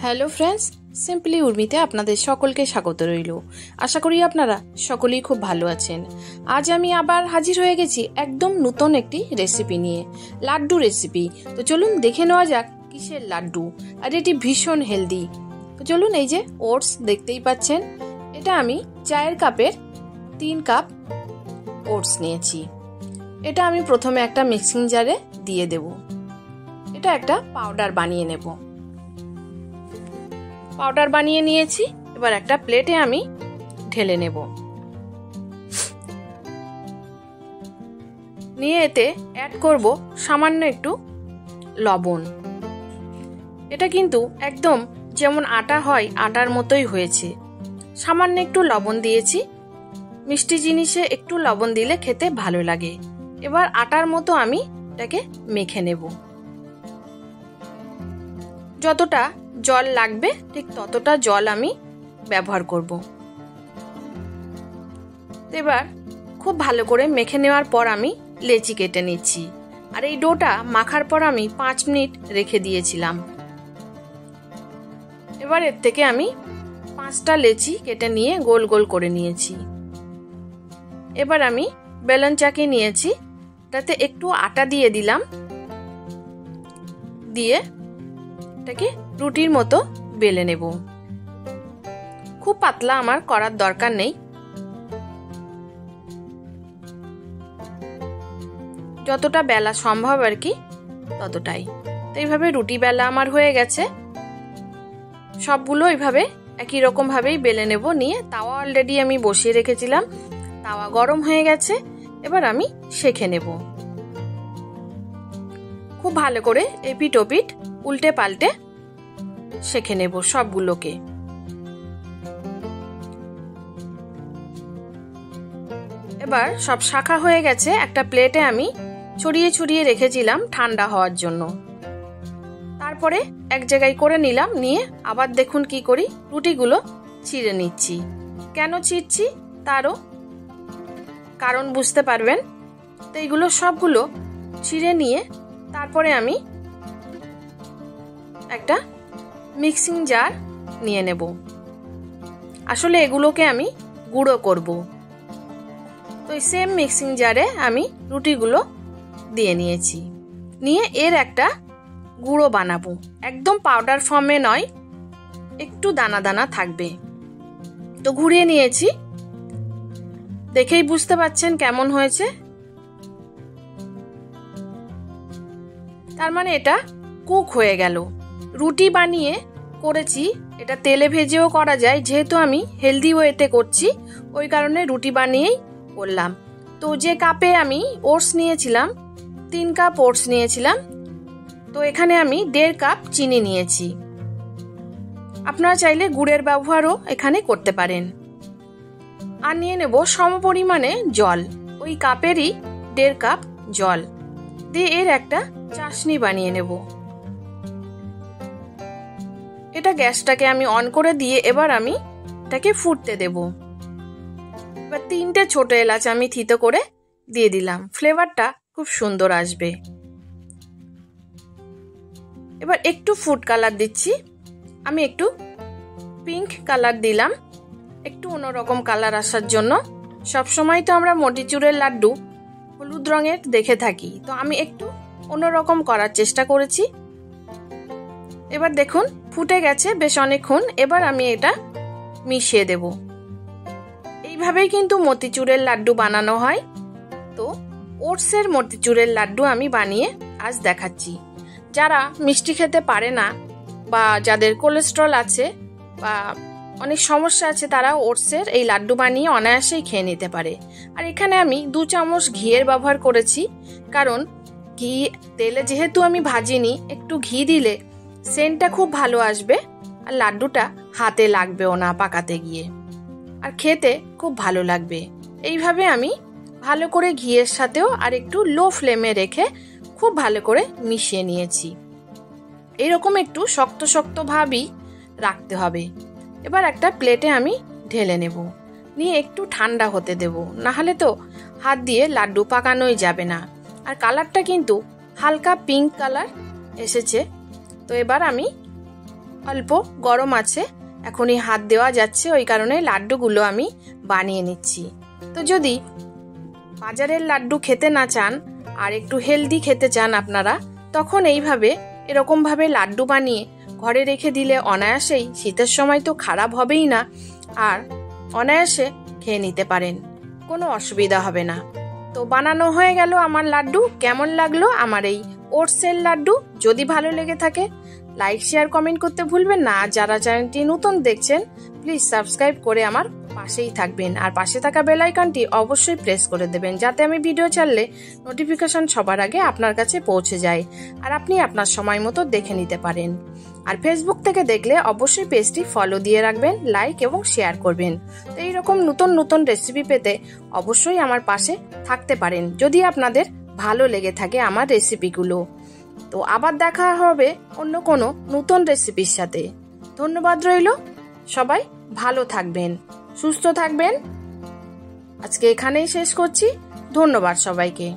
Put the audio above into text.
Hello friends, simply উর্মিতে আপনাদের সকলকে স্বাগত রইল। আশা করি আপনারা সকলেই খুব ভালো আছেন। আজ আমি আবার হাজির হয়ে গেছি একদম নতুন একটি রেসিপি নিয়ে, লাড্ডু রেসিপি। তো চলুন দেখে নেওয়া যাক কিসের লাড্ডু, আর এটি ভীষণ হেলদি। তো চলুন, এই যে ওটস দেখতেই পাচ্ছেন, এটা আমি চায়ের কাপের 3 কাপ ওটস নিয়েছি। এটা আমি প্রথমে একটা মিক্সিং জারে দিয়ে দেব। এটা একটা পাউডার বানিয়ে নেব। পাউডার বানিয়ে নিয়েছি, এবার একটা প্লেটে আমি ঢেলে নেব। নিয়ে এতে অ্যাড করব সামান্য একটু লবণ। এটা কিন্তু একদম যেমন আটা হয় আটার মতোই হয়েছে। সামান্য একটু লবণ দিয়েছি, মিষ্টি জিনিসে একটু লবণ দিলে খেতে ভালো লাগে। এবার আটার মতো আমি এটাকে মেখে নেব। যতটা জল লাগবে ঠিক ততটা জল আমি ব্যবহার করব। এবার খুব ভালো করে মেখে নেওয়ার পর আমি লেচি কেটে নিচ্ছি। আর এই ডোটা মাখার পর আমি 5 মিনিট রেখে দিয়েছিলাম। এবার এর থেকে আমি 5টা লেচি কেটে নিয়ে গোল গোল করে নিয়েছি। এবার আমি বেলন চাকি নিয়েছি, তাতে একটু আটা দিয়ে দিলাম, দিয়ে এটাকে রুটির মতো বেলে নেব। খুব পাতলা আমার করার দরকার নেই, যতটা বেলা সম্ভব আর কি ততটাই। তো এইভাবে রুটি বেলা আমার হয়ে গেছে। সবগুলো এইভাবে একই রকম ভাবেই বেলে নেব। নিয়ে তাওয়া অলরেডি আমি বসিয়ে রেখেছিলাম, তাওয়া গরম হয়ে গেছে। এবার আমি সেঁকে নেব। খুব ভালো করে এপিট ওপিট উল্টে পাল্টে সেঁকে নেব সবগুলোকে। এবার সব শাখা হয়ে গেছে। একটা প্লেটে আমি ছড়িয়ে ছড়িয়ে রেখেছিলাম ঠান্ডা হওয়ার জন্য। তারপরে এক জায়গায় করে নিলাম। নিয়ে আবার দেখুন কি করি, রুটিগুলো ছিঁড়ে নিচ্ছি। কেন ছিঁড়ছি তারও কারণ বুঝতে পারবেন। তো এইগুলো সবগুলো ছিঁড়ে নিয়ে তারপরে আমি একটা মিক্সিং জার নিয়ে নেব। আসলে এগুলোকে আমি গুঁড়ো করব। তো এই সেম মিক্সিং জারে আমি রুটিগুলো দিয়ে নিয়েছি। নিয়ে এর একটা গুঁড়ো বানাবো। একদম পাউডার ফর্মে নয়, একটু দানা দানা থাকবে। তো ঘুরিয়ে নিয়েছি, দেখেই বুঝতে পাচ্ছেন কেমন হয়েছে। তার মানে এটা কুক হয়ে গেল। রুটি বানিয়ে করেছি, এটা তেলে ভেজেও করা যায়। যেহেতু আমি হেলদি ওয়েতে করছি, ওই কারণে রুটি বানিয়েই করলাম। তো যে কাপে আমি ওটস নিয়েছিলাম, 3 কাপ ওটস নিয়েছিলাম, তো এখানে আমি 1.5 কাপ চিনি নিয়েছি। আপনারা চাইলে গুড়ের ব্যবহারও এখানে করতে পারেন। আর নিয়ে নেব সমপরিমাণে জল, ওই কাপেরই 1.5 কাপ জল দিয়ে এর একটা চাশনি বানিয়ে নেব। এটা গ্যাসটাকে আমি অন করে দিয়ে এবার আমি এটাকে ফুটতে দেব। এবার 3টে ছোট এলাচ আমি থিতো করে দিয়ে দিলাম, ফ্লেভারটা খুব সুন্দর আসবে। এবার একটু ফুড কালার দিচ্ছি, আমি একটু পিঙ্ক কালার দিলাম, একটু অন্যরকম কালার আসার জন্য। সবসময় তো আমরা মতিচুরের লাড্ডু হলুদ রঙের দেখে থাকি, তো আমি একটু অন্যরকম করার চেষ্টা করেছি। এবার দেখুন ফুটে গেছে বেশ অনেকক্ষণ। এবার আমি এটা মিশিয়ে দেব। এইভাবেই কিন্তু মতিচুরের লাড্ডু বানানো হয়। তো ওটসের মতিচুরের লাড্ডু আমি বানিয়ে আজ দেখাচ্ছি। যারা মিষ্টি খেতে পারে না বা যাদের কোলেস্ট্রল আছে বা অনেক সমস্যা আছে, তারা ওটসের এই লাড্ডু বানিয়ে অনায়াসেই খেয়ে নিতে পারে। আর এখানে আমি 2 চামচ ঘিয়ের ব্যবহার করেছি, কারণ ঘি তেলে যেহেতু আমি ভাজিনি, একটু ঘি দিলে সেন্টটা খুব ভালো আসবে আর লাড্ডুটা হাতে লাগবেও না পাকাতে গিয়ে, আর খেতে খুব ভালো লাগবে। এইভাবে আমি ভালো করে ঘিয়ের সাথেও আর একটু লো ফ্লেমে রেখে খুব ভালো করে মিশিয়ে নিয়েছি। এরকম একটু শক্ত শক্ত ভাবই রাখতে হবে। এবার একটা প্লেটে আমি ঢেলে নেব, নিয়ে একটু ঠান্ডা হতে দেব, না হলে তো হাত দিয়ে লাড্ডু পাকানোই যাবে না। আর কালারটা কিন্তু হালকা পিঙ্ক কালার এসেছে। তো এবার আমি অল্প গরম আছে, এখনই হাত দেওয়া যাচ্ছে, ওই কারণে লাড্ডুগুলো আমি বানিয়ে নিচ্ছি। তো যদি বাজারের লাড্ডু খেতে না চান আর একটু হেলদি খেতে চান আপনারা, তখন এইভাবে এরকমভাবে লাড্ডু বানিয়ে ঘরে রেখে দিলে অনায়াসেই, শীতের সময় তো খারাপ হবেই না, আর অনায়াসে খেয়ে নিতে পারেন, কোনো অসুবিধা হবে না। তো বানানো হয়ে গেল আমার লাড্ডু। কেমন লাগলো আমার এই ওটসের লাড্ডু? যদি ভালো লেগে থাকে লাইক শেয়ার কমেন্ট করতে ভুলবেন না। আর যারা চ্যানেলটি নতুন দেখছেন প্লিজ সাবস্ক্রাইব করে আমার পাশেই থাকবেন, আর পাশে থাকা বেল আইকনটি অবশ্যই প্রেস করে দেবেন, যাতে আমি ভিডিও ছাড়লে নোটিফিকেশন সবার আগে আপনার কাছে পৌঁছে যায় আর আপনি আপনার সময় মতো দেখে নিতে পারেন। আর ফেসবুক থেকে দেখলে অবশ্যই পেজটি ফলো দিয়ে রাখবেন, লাইক এবং শেয়ার করবেন। তো এইরকম নতুন নতুন রেসিপি পেতে অবশ্যই আমার পাশে থাকতে পারেন, যদি আপনাদের ভালো লেগে থাকে আমার রেসিপিগুলো। তো আবার দেখা হবে অন্য কোনো নতুন রেসিপির সাথে। ধন্যবাদ রইল, সবাই ভালো থাকবেন, সুস্থ থাকবেন। আজকে এখানেই শেষ করছি। ধন্যবাদ সবাইকে।